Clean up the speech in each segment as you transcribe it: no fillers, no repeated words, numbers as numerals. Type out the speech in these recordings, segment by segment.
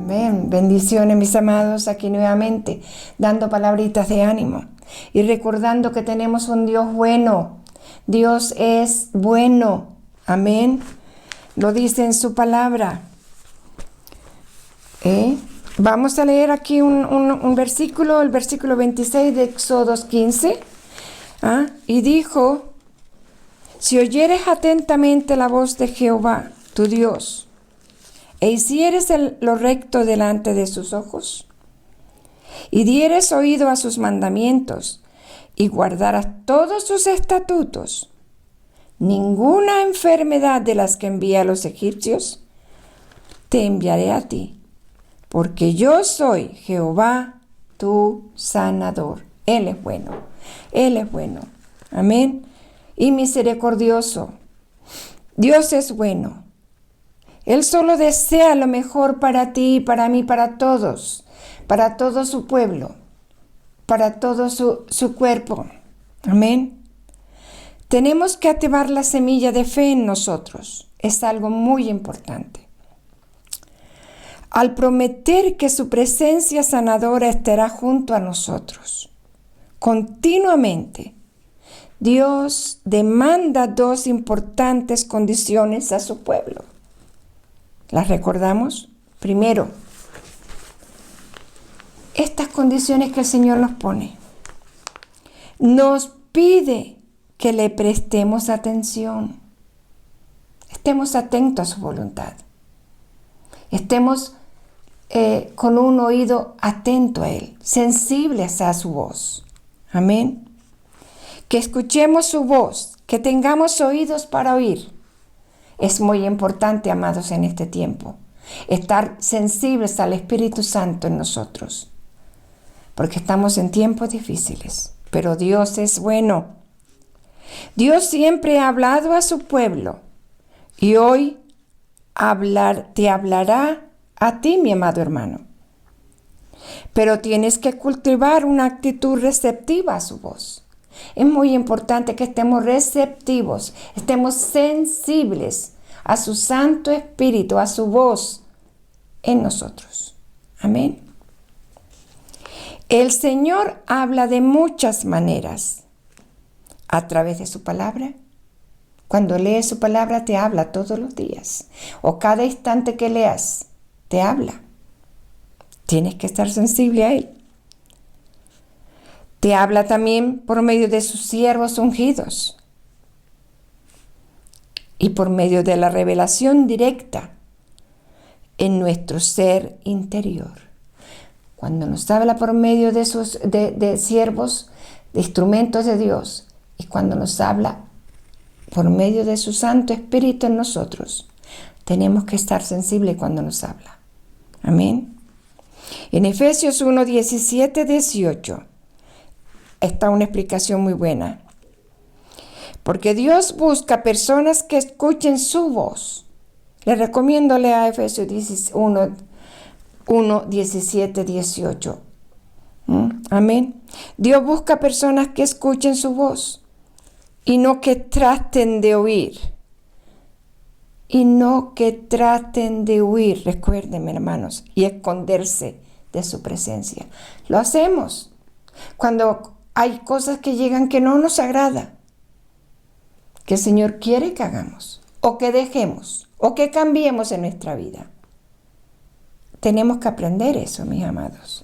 Amén. Bendiciones, mis amados, aquí nuevamente, dando palabritas de ánimo y recordando que tenemos un Dios bueno. Dios es bueno. Amén. Lo dice en su palabra. Vamos a leer aquí un versículo, el versículo 26 de Éxodo 15. Y dijo: si oyeres atentamente la voz de Jehová, tu Dios, e hicieres lo recto delante de sus ojos, y dieres oído a sus mandamientos, y guardaras todos sus estatutos, ninguna enfermedad de las que envía a los egipcios te enviaré a ti, porque yo soy Jehová tu sanador. Él es bueno, Él es bueno. Amén. Y misericordioso. Dios es bueno. Él solo desea lo mejor para ti, para mí, para todos, para todo su pueblo, para todo su cuerpo. Amén. Tenemos que activar la semilla de fe en nosotros. Es algo muy importante. Al prometer que su presencia sanadora estará junto a nosotros, continuamente, Dios demanda dos importantes condiciones a su pueblo. ¿Las recordamos? Primero, estas condiciones que el Señor nos pone. Nos pide que le prestemos atención. Estemos atentos a su voluntad. Estemos con un oído atento a Él, sensibles a su voz. Amén. Que escuchemos su voz, que tengamos oídos para oír. Es muy importante, amados, en este tiempo, estar sensibles al Espíritu Santo en nosotros, porque estamos en tiempos difíciles, pero Dios es bueno. Dios siempre ha hablado a su pueblo y hoy te hablará a ti, mi amado hermano. Pero tienes que cultivar una actitud receptiva a su voz. Es muy importante que estemos receptivos, estemos sensibles a su Santo Espíritu, a su voz en nosotros. Amén. El Señor habla de muchas maneras. A través de su palabra. Cuando lees su palabra te habla todos los días. O cada instante que leas te habla. Tienes que estar sensible a Él. Te habla también por medio de sus siervos ungidos y por medio de la revelación directa en nuestro ser interior. Cuando nos habla por medio de sus siervos, de instrumentos de Dios, y cuando nos habla por medio de su Santo Espíritu en nosotros, tenemos que estar sensibles cuando nos habla. Amén. En Efesios 1, 17, 18 está una explicación muy buena. Porque Dios busca personas que escuchen su voz. Le recomiendo leer a Efesios 1, 17, 18. Amén. Dios busca personas que escuchen su voz y no que traten de huir. Recuérdenme, hermanos, y esconderse de su presencia. Lo hacemos cuando hay cosas que llegan que no nos agrada, que el Señor quiere que hagamos, o que dejemos, o que cambiemos en nuestra vida. Tenemos que aprender eso, mis amados.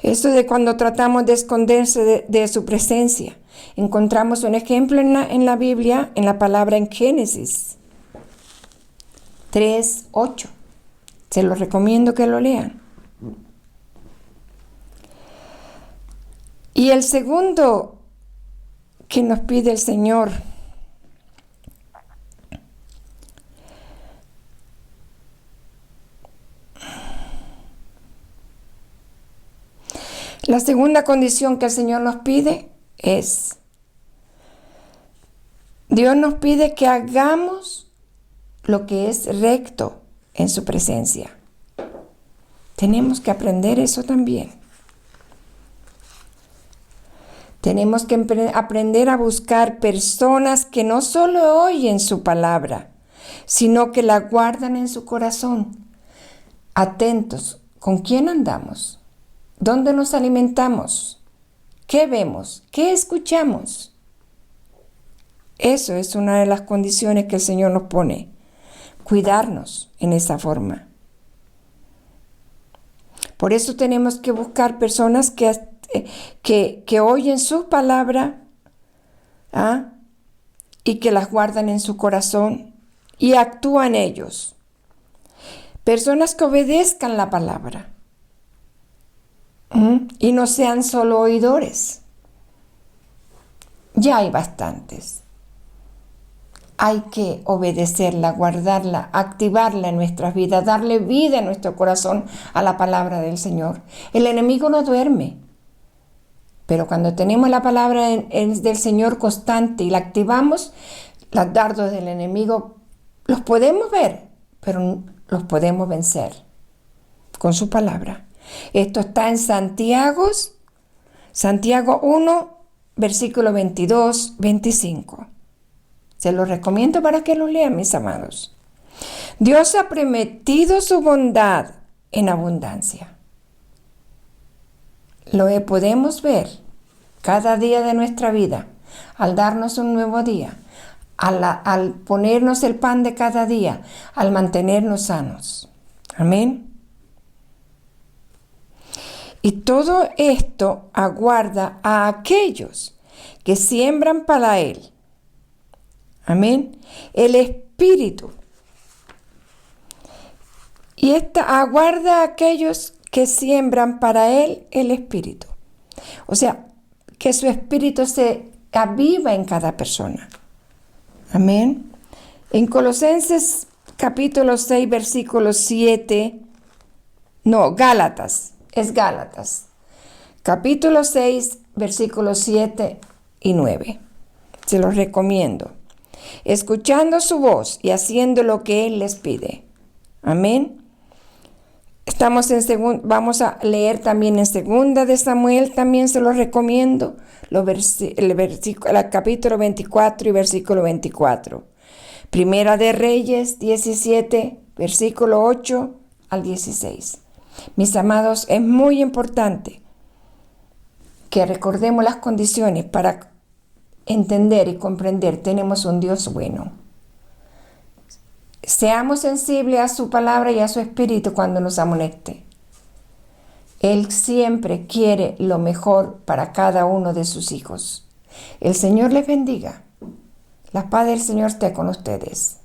Eso de cuando tratamos de esconderse de su presencia. Encontramos un ejemplo en la Biblia, en la palabra en Génesis 3:8. Se los recomiendo que lo lean. Y el segundo que nos pide el Señor la segunda condición que el Señor nos pide es: Dios nos pide que hagamos lo que es recto en su presencia. Tenemos que aprender eso también. Tenemos que aprender a buscar personas que no solo oyen su palabra, sino que la guardan en su corazón. Atentos, ¿con quién andamos? ¿Dónde nos alimentamos? ¿Qué vemos? ¿Qué escuchamos? Eso es una de las condiciones que el Señor nos pone. Cuidarnos en esa forma. Por eso tenemos que buscar personas que oyen su palabra, y que las guardan en su corazón y actúan ellos. Personas que obedezcan la palabra y no sean solo oidores. Ya hay bastantes. Hay que obedecerla, guardarla, activarla en nuestras vidas, darle vida en nuestro corazón a la palabra del Señor. El enemigo no duerme, pero cuando tenemos la palabra del Señor constante y la activamos, los dardos del enemigo los podemos ver, pero los podemos vencer con su palabra. Esto está en Santiago 1, versículo 22, 25. Se los recomiendo para que lo lean, mis amados. Dios ha prometido su bondad en abundancia. Lo podemos ver cada día de nuestra vida, al darnos un nuevo día, al ponernos el pan de cada día, al mantenernos sanos. Amén. Y todo esto aguarda a aquellos que siembran para Él. Amén. El Espíritu. Y esta aguarda a aquellos que siembran para Él el Espíritu. O sea, que su Espíritu se aviva en cada persona. Amén. En Colosenses capítulo 6, versículo 7. No, Gálatas. Es Gálatas. Capítulo 6, versículos 7 y 9. Se los recomiendo. Escuchando su voz y haciendo lo que Él les pide. Amén. Vamos a leer también en 2 de Samuel, también se los recomiendo, el capítulo 24 y versículo 24. Primera de Reyes 17, versículo 8 al 16. Mis amados, es muy importante que recordemos las condiciones para entender y comprender. Tenemos un Dios bueno. Seamos sensibles a su palabra y a su espíritu cuando nos amoneste. Él siempre quiere lo mejor para cada uno de sus hijos. El Señor les bendiga. La paz del Señor esté con ustedes.